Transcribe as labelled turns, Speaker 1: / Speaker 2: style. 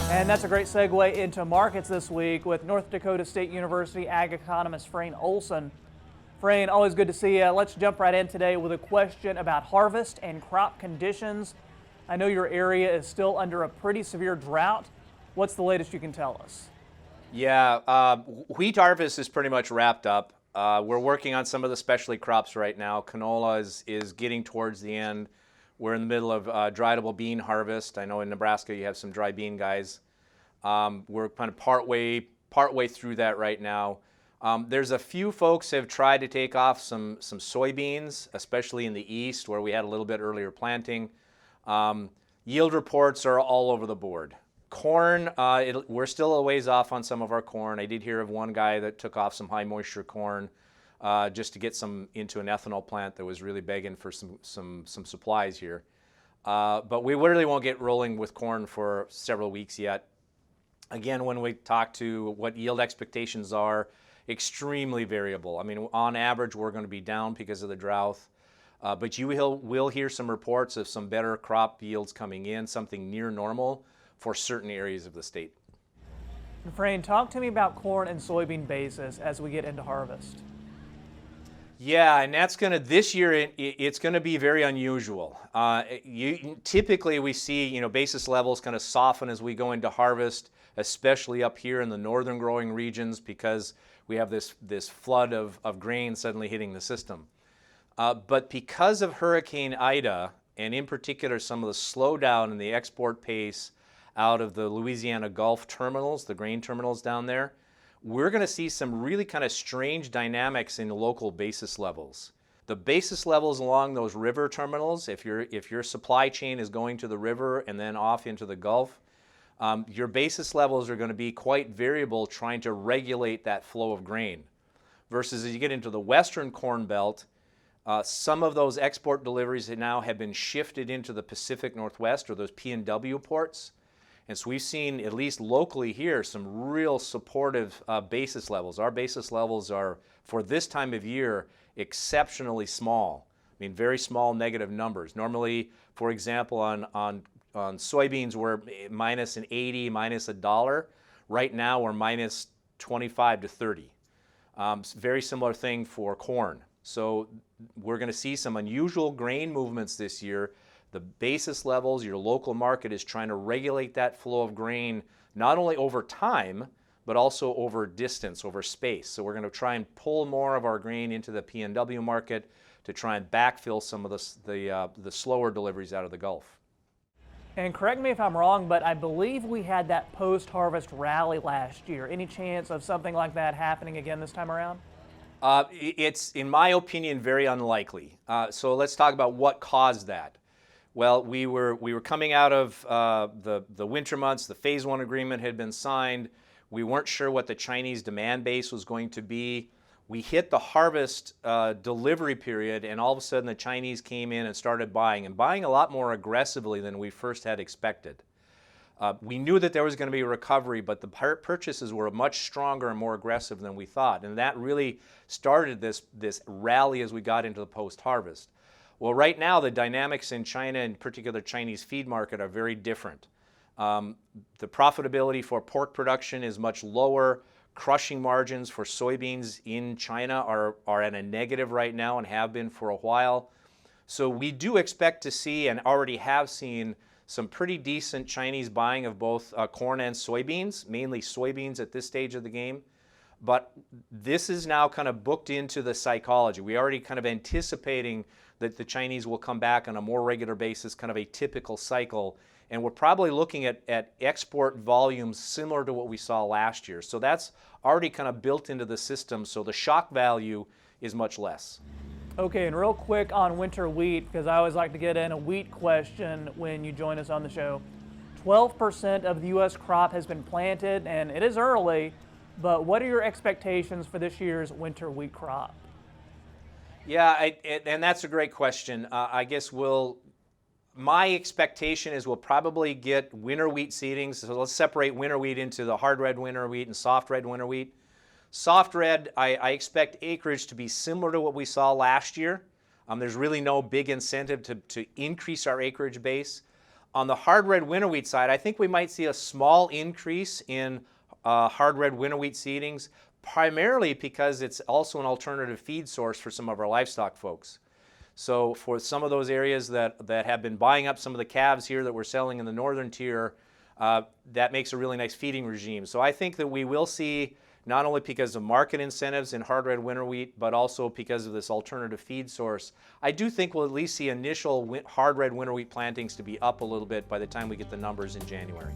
Speaker 1: And that's a great segue into markets this week with North Dakota State University ag economist Frayne Olson. Frayne, always good to see you. Let's jump right in today with a question about harvest and crop conditions. I know your area is still under a pretty severe drought. What's the latest you can tell us?
Speaker 2: Yeah, wheat harvest is pretty much wrapped up. We're working on some of the specialty crops right now. Canola is getting towards the end. We're in the middle of dryable bean harvest. I know in Nebraska you have some dry bean guys. We're kind of partway through that right now. There's a few folks have tried to take off some soybeans, especially in the east where we had a little bit earlier planting. Yield reports are all over the board. Corn, we're still a ways off on some of our corn. I did hear of one guy that took off some high moisture corn just to get some into an ethanol plant that was really begging for some supplies here. But we really won't get rolling with corn for several weeks yet. Again, when we talk to what yield expectations are, extremely variable. I mean, on average, we're going to be down because of the drought. But you will hear some reports of some better crop yields coming in, something near normal for certain areas of the state.
Speaker 1: Frayne, talk to me about corn and soybean basis as we get into harvest.
Speaker 2: Yeah, and that's this year it's going to be very unusual. Typically we see, basis levels kind of soften as we go into harvest, especially up here in the northern growing regions because we have this flood of grain suddenly hitting the system. But because of Hurricane Ida, and in particular some of the slowdown in the export pace out of the Louisiana Gulf terminals, the grain terminals down there, we're going to see some really kind of strange dynamics in local basis levels. The basis levels along those river terminals, if your supply chain is going to the river and then off into the Gulf, your basis levels are going to be quite variable trying to regulate that flow of grain. Versus as you get into the western corn belt, some of those export deliveries now have been shifted into the Pacific Northwest or those P&W ports. And so we've seen, at least locally here, some real supportive basis levels. Our basis levels are, for this time of year, exceptionally small. I mean, very small negative numbers. Normally, for example, on soybeans, we're minus an 80, minus $1. Right now, we're minus 25 to 30. Very similar thing for corn. So we're going to see some unusual grain movements this year. The basis levels, your local market is trying to regulate that flow of grain, not only over time, but also over distance, over space. So we're going to try and pull more of our grain into the P&W market to try and backfill some of the slower deliveries out of the Gulf.
Speaker 1: And correct me if I'm wrong, but I believe we had that post-harvest rally last year. Any chance of something like that happening again this time around?
Speaker 2: It's, in my opinion, very unlikely. So let's talk about what caused that. Well, we were coming out of the winter months. The Phase 1 agreement had been signed. We weren't sure what the Chinese demand base was going to be. We hit the harvest delivery period, and all of a sudden the Chinese came in and started buying a lot more aggressively than we first had expected. We knew that there was going to be a recovery, but the purchases were much stronger and more aggressive than we thought, and that really started this rally as we got into the post-harvest. Well, right now, the dynamics in China, in particular Chinese feed market, are very different. The profitability for pork production is much lower. Crushing margins for soybeans in China are at a negative right now and have been for a while. So we do expect to see, and already have seen, some pretty decent Chinese buying of both corn and soybeans, mainly soybeans at this stage of the game. But this is now kind of booked into the psychology. We already kind of anticipating that the Chinese will come back on a more regular basis, kind of a typical cycle. And we're probably looking at export volumes similar to what we saw last year. So that's already kind of built into the system, so the shock value is much less.
Speaker 1: Okay, and real quick on winter wheat, because I always like to get in a wheat question when you join us on the show. 12% of the U.S. crop has been planted, and it is early, but what are your expectations for this year's winter wheat crop?
Speaker 2: Yeah, and that's a great question. I guess my expectation is we'll probably get winter wheat seedings. So let's separate winter wheat into the hard red winter wheat and soft red winter wheat. Soft red, I expect acreage to be similar to what we saw last year. There's really no big incentive to increase our acreage base. On the hard red winter wheat side, I think we might see a small increase in hard red winter wheat seedings, primarily because it's also an alternative feed source for some of our livestock folks. So for some of those areas that have been buying up some of the calves here that we're selling in the northern tier, that makes a really nice feeding regime. So I think that we will see, not only because of market incentives in hard red winter wheat, but also because of this alternative feed source, I do think we'll at least see initial hard red winter wheat plantings to be up a little bit by the time we get the numbers in January.